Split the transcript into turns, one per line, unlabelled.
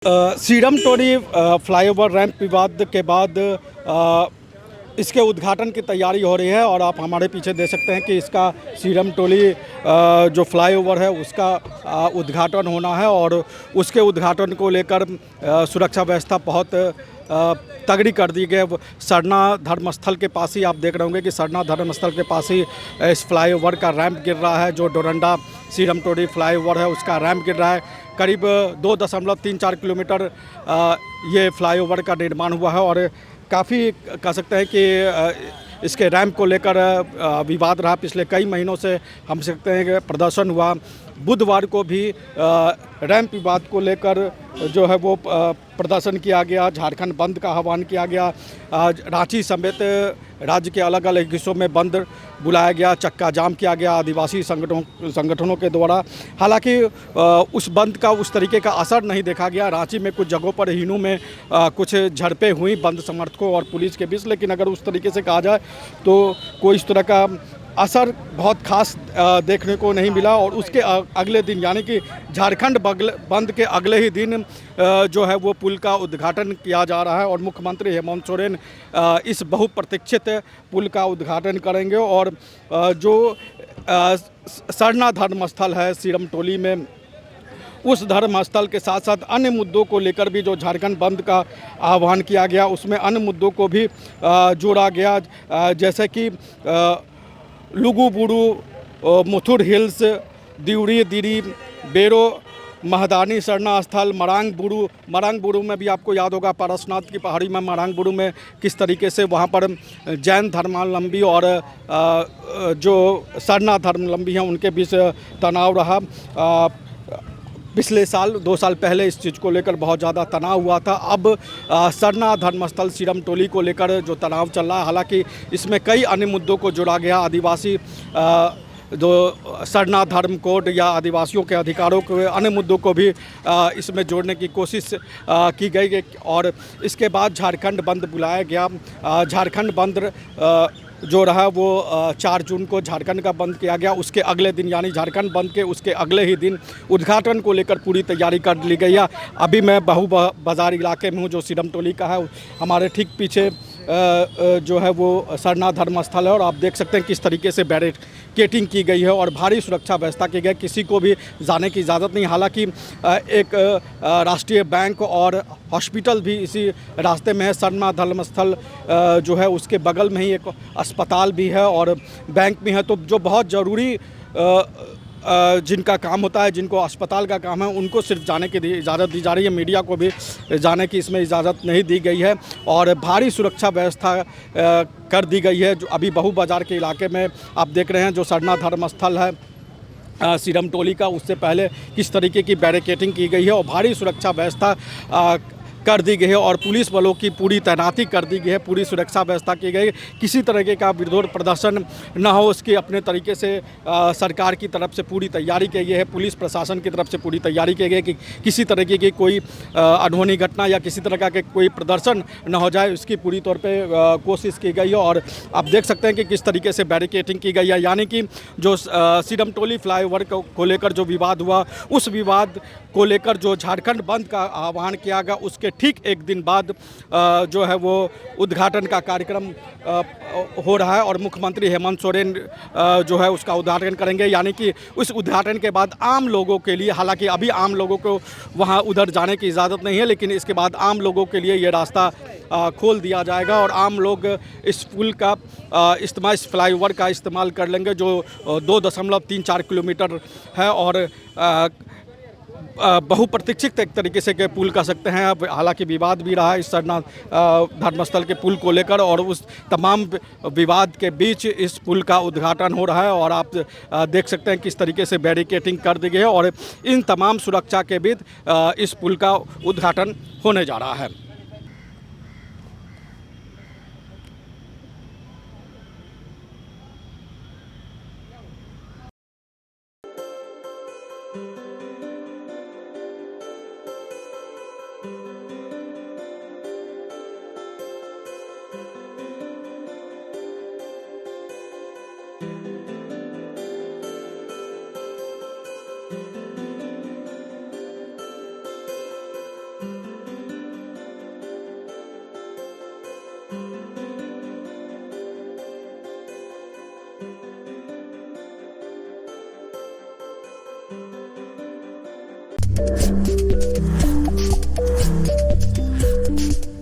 Serum टोली flyover ramp विवाद के बाद इसके उद्घाटन की तैयारी हो रही है और आप हमारे पीछे देख सकते हैं कि इसका सीरम टोली जो फ्लाईओवर है उसका उद्घाटन होना है और उसके उद्घाटन को लेकर सुरक्षा व्यवस्था बहुत तगड़ी कर दी गई। सरना धर्मस्थल के पास ही आप देख रहे होंगे कि सरना धर्मस्थल के पास ही इस फ्लाईओवर का रैंप गिर रहा है। जो डोरंडा सीरम टोली फ्लाईओवर है उसका रैंप गिर रहा है। करीब 2.34 किलोमीटर ये फ्लाईओवर का निर्माण हुआ है और काफ़ी कह सकते हैं कि इसके रैंप को लेकर विवाद रहा। पिछले कई महीनों से हम सकते हैं कि प्रदर्शन हुआ। बुधवार को भी रैंप विवाद को लेकर जो है वो प्रदर्शन किया गया। झारखंड बंद का आह्वान किया गया। रांची समेत राज्य के अलग अलग हिस्सों में बंद बुलाया गया, चक्का जाम किया गया आदिवासी संगठनों के द्वारा। हालांकि उस बंद का उस तरीके का असर नहीं देखा गया। रांची में कुछ जगहों पर हिनू में कुछ झड़पें हुई बंद समर्थकों और पुलिस के बीच, लेकिन अगर उस तरीके से कहा जाए तो कोई इस तरह का असर बहुत खास देखने को नहीं मिला। और उसके अगले दिन यानी कि झारखंड बंद के अगले ही दिन जो है वो पुल का उद्घाटन किया जा रहा है और मुख्यमंत्री हेमंत सोरेन इस बहुप्रतीक्षित पुल का उद्घाटन करेंगे। और जो सरना धर्मस्थल है सीरम टोली में, उस धर्मस्थल के साथ साथ अन्य मुद्दों को लेकर भी जो झारखंड बंद का आह्वान किया गया उसमें अन्य मुद्दों को भी जोड़ा गया, जैसे कि लुगु बुरु, मुथुर हिल्स, दिउरी दिरी, बेरो महदानी सरना स्थल, मरांग बुरु में भी आपको याद होगा पारसनाथ की पहाड़ी में मरांग बुरु में किस तरीके से वहाँ पर जैन धर्मावलंबी और जो सरना धर्मावलंबी हैं उनके बीच तनाव रहा। पिछले साल 2 साल पहले इस चीज़ को लेकर बहुत ज़्यादा तनाव हुआ था। अब सरना धर्मस्थल सीरम टोली को लेकर जो तनाव चल रहा है, हालांकि इसमें कई अन्य मुद्दों को जोड़ा गया। आदिवासी जो सरना धर्म कोड या आदिवासियों के अधिकारों के अन्य मुद्दों को भी इसमें जोड़ने की कोशिश की गई और इसके बाद झारखंड बंद बुलाया गया। झारखंड बंद जो रहा वो 4 जून को झारखंड का बंद किया गया। उसके अगले दिन यानी झारखंड बंद के उसके अगले ही दिन उद्घाटन को लेकर पूरी तैयारी कर ली गई है। अभी मैं बहु बाज़ार इलाके में हूँ जो सीरम टोली का है। हमारे ठीक पीछे जो है वो सरना धर्मस्थल है और आप देख सकते हैं किस तरीके से बैरिकेडिंग की गई है और भारी सुरक्षा व्यवस्था की गई। किसी को भी जाने की इजाज़त नहीं। हालांकि एक राष्ट्रीय बैंक और हॉस्पिटल भी इसी रास्ते में है। सरना धर्मस्थल जो है उसके बगल में ही एक अस्पताल भी है और बैंक भी है। तो जो बहुत ज़रूरी जिनका काम होता है, जिनको अस्पताल का काम है, उनको सिर्फ जाने की इजाज़त दी जा रही है। मीडिया को भी जाने की इसमें इजाज़त नहीं दी गई है और भारी सुरक्षा व्यवस्था कर दी गई है। जो अभी बहु बाज़ार के इलाके में आप देख रहे हैं जो सरना धर्मस्थल है सीरम टोली का, उससे पहले किस तरीके की बैरिकेडिंग की गई है और भारी सुरक्षा व्यवस्था कर दी गई है और पुलिस बलों की पूरी तैनाती कर दी गई है। पूरी सुरक्षा व्यवस्था की गई। किसी तरीके का विरोध प्रदर्शन न हो उसकी अपने तरीके से सरकार की तरफ से पूरी तैयारी की गई है। पुलिस प्रशासन की तरफ से पूरी तैयारी की गई है कि किसी तरीके की कोई अनहोनी घटना या किसी तरह का कोई प्रदर्शन न हो जाए, उसकी पूरी तौर पर कोशिश की गई है। और आप देख सकते हैं कि किस तरीके से बैरिकेडिंग की गई है। यानी कि जो सीरम टोली फ्लाईओवर को लेकर जो विवाद हुआ, उस विवाद को लेकर जो झारखंड बंद का आह्वान किया गया उसके ठीक एक दिन बाद जो है वो उद्घाटन का कार्यक्रम हो रहा है और मुख्यमंत्री हेमंत सोरेन जो है उसका उद्घाटन करेंगे। यानी कि उस उद्घाटन के बाद आम लोगों के लिए, हालांकि अभी आम लोगों को वहां उधर जाने की इजाज़त नहीं है, लेकिन इसके बाद आम लोगों के लिए ये रास्ता खोल दिया जाएगा और आम लोग इस पुल का इस्तेमाल, इस फ्लाईओवर का इस्तेमाल कर लेंगे जो 2.34 किलोमीटर है और बहुप्रतीक्षित एक तरीके से के पुल कह सकते हैं। अब हालांकि विवाद भी रहा इस सरना धर्मस्थल के पुल को लेकर और उस तमाम विवाद के बीच इस पुल का उद्घाटन हो रहा है और आप देख सकते हैं किस तरीके से बैरिकेडिंग कर दी गई है और इन तमाम सुरक्षा के बीच इस पुल का उद्घाटन होने जा रहा है।
है।